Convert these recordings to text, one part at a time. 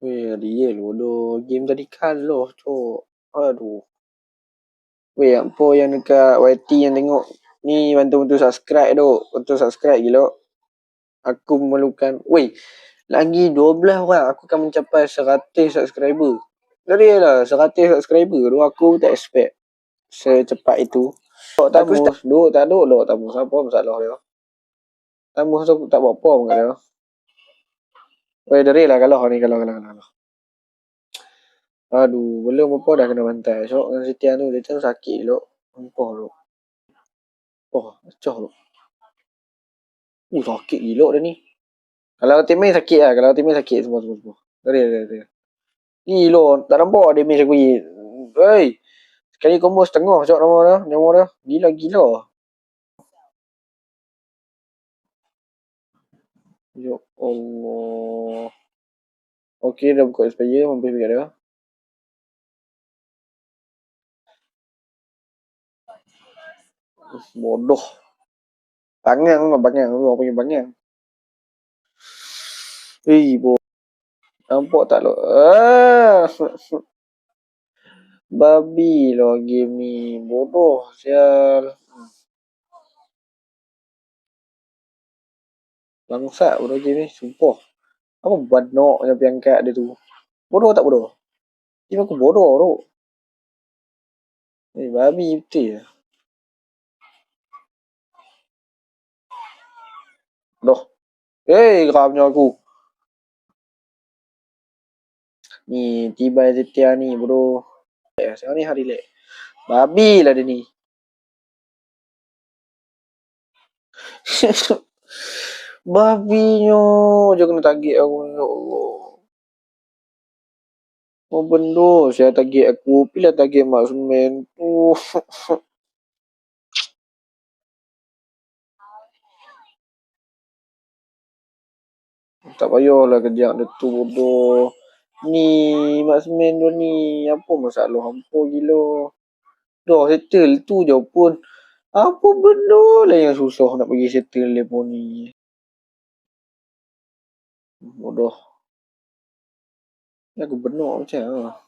Weh, real bodoh. Game tadi kalah, cok. Aduh. Weh, apa yang dekat YT yang tengok ni bantu-bantu subscribe tu. Bantu subscribe gila. Aku memerlukan. Weh, lagi 12 orang aku akan mencapai 100 subscriber. Jadi lah, 100 subscriber tu aku tak expect secepat itu. Duk tamus, duk tak duk duk tamus. Apa masalah dia? Tamus tu tak buat apa pun kat dia. Weh, dari lah kalah ni, kalah. Aduh, belum apa dah kena bantai. Syok dengan Sitian tu, dia tu sakit dulu. Empah dulu. Oh, acah dulu. Sakit gila dah ni. Kalau teammate sakit lah. Kalau teammate sakit semua. Dari. Gila, tak nampak damage aku ni. Hei, sekali combo setengah syok nama dia. Gila. Ya Allah. Okey, dah buka expire. Mampir pergi dia. Bodoh. Bangang. Aku punya bangang. Bodoh. Nampak tak lo? Babi lah game ni. Bodoh. Sial. Bangsat bodoh game ni. Sumpah. Apa banok yang pergi angkat dia tu? Bodoh tak bodoh? Game aku bodoh tu. Babi betul lah. Bodoh. Geramnya aku. Ni, tiba Zetia ni bodoh. Sekarang ni hari lek. Babi lah dia ni. Babinya je kena target aku. Ya Allah. Oh benda saya target aku. Pilih target marksman tu. Tak payahlah kejap dia tu bodoh. Ni marksman tu ni. Apa masalah hampa gila. Dah settle tu je pun. Apa benda lah yang susah nak pergi settle telefon ni. Bodoh. Aku benar macam lah.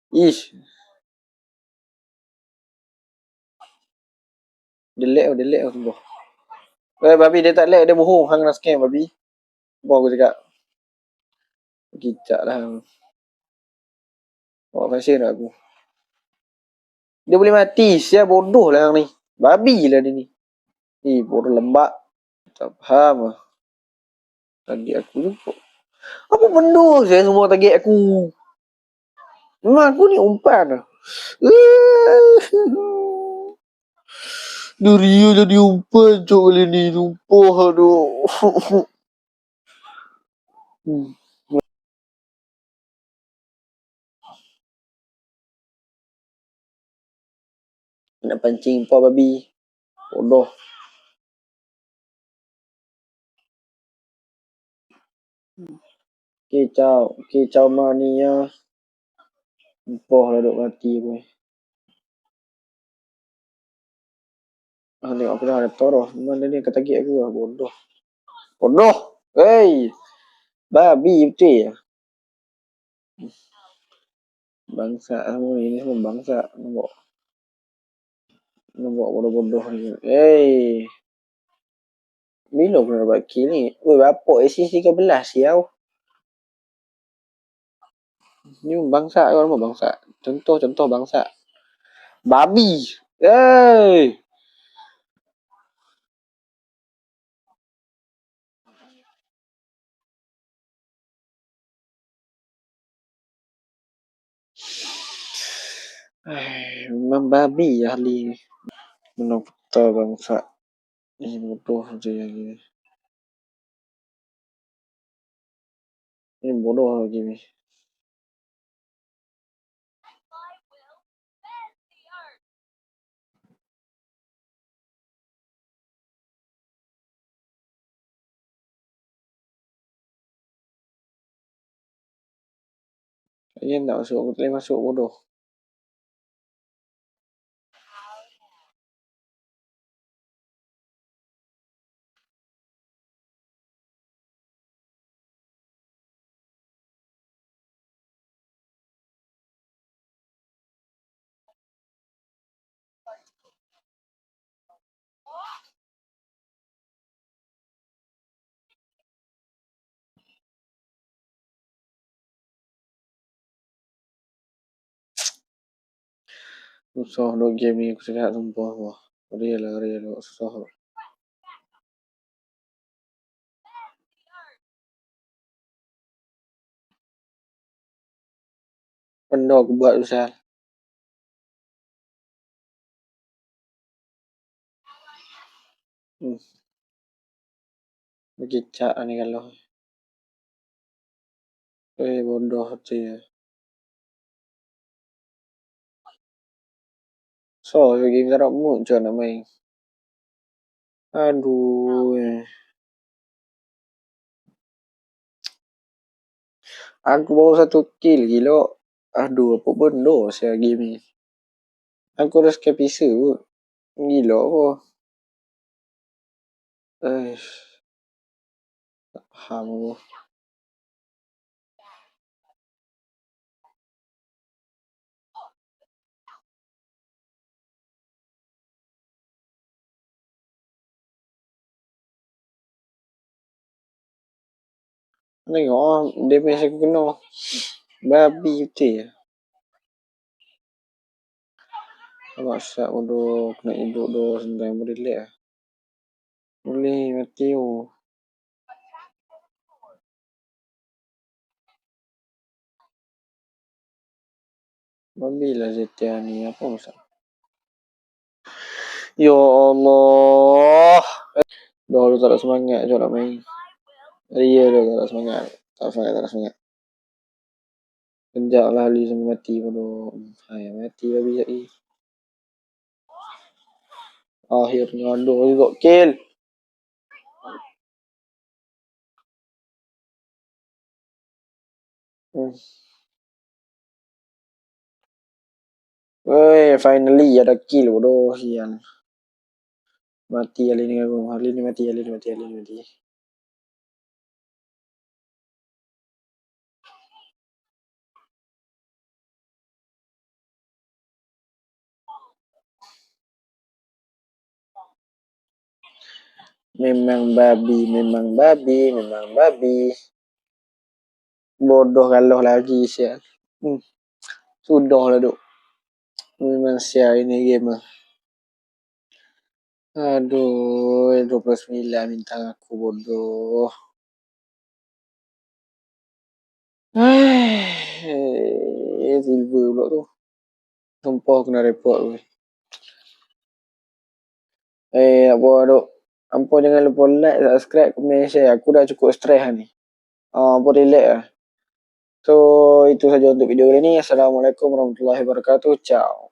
Ish. Dia lag semua. Babi dia tak lag, dia bohong. Hang nak scam babi. Apa aku cakap? Kicap lah hang. Bawa fashion aku. Dia boleh mati. Siap bodoh lah hang ni. Babi lah dia ni. Bodoh lembak. Tak faham lah. Target aku tu. Apa benda saya semua target aku? Memang aku ni umpan lah. Dia real jadi umpan cok kali ni. Sumpah aduh. Nak pancing kau babi. Bodoh. Kicau mania. Sumpah lah duk mati aku ni. Tengok aku dah ada toroh. Mana ni kata target aku lah. Bodoh. Hey. Babi betul ya. Bangsa semua ni semua bangsa. Nampak bodoh-bodoh ni. Hey. Bila aku nak dapat kill ni? Weh, bapak assist 13 siau. Ni bangsa kau nama bangsa. Contoh bangsa. Babi. Hey. Memang babi ahli. Menopta bangsa. Ini bodoh je yang ini. Ini bodoh lagi ni. Dia nak masuk, aku tak boleh masuk bodoh. Susah duk game ni aku cakap sumpah wah. Real lah susah. Benda aku buat susah. Berkicak ni kalau. Bodoh tu ya. So, game sarap mood je nak main. Aduh. Aku baru 1 kill gila. Aduh, apa benda saya game ni. Aku dah skepisa pun. Gila apa. Tak faham aku. Tengok damage aku kena. Babi betul. Nampak syak bodoh. Kena hidup doh sendiri boleh relax lah. Boleh mati oh. Babi lah GTA ni. Apa masalah? Ya Allah. Dah lu tak ada semangat je nak main. Ya dah tak ada semangat. Tak ada semangat. Kejap lah Ali sampai mati bodoh. Hai mati babi lagi. Akhirnya aduh juga kill. Finally ada kill bodoh sian. Mati Ali ni aku. Ali ni mati. Memang babi. Bodoh kalau lagi sian. Sudah lah duk. Memang sial ini game lah. Aduh, 29 minta aku bodoh. Silver pula tu. Sumpah kena report gue. Apa duk. Ampun jangan lupa like, subscribe, komen, share. Aku dah cukup stres ni. Apa relax lah. So, itu saja untuk video kali ni. Assalamualaikum warahmatullahi wabarakatuh. Ciao.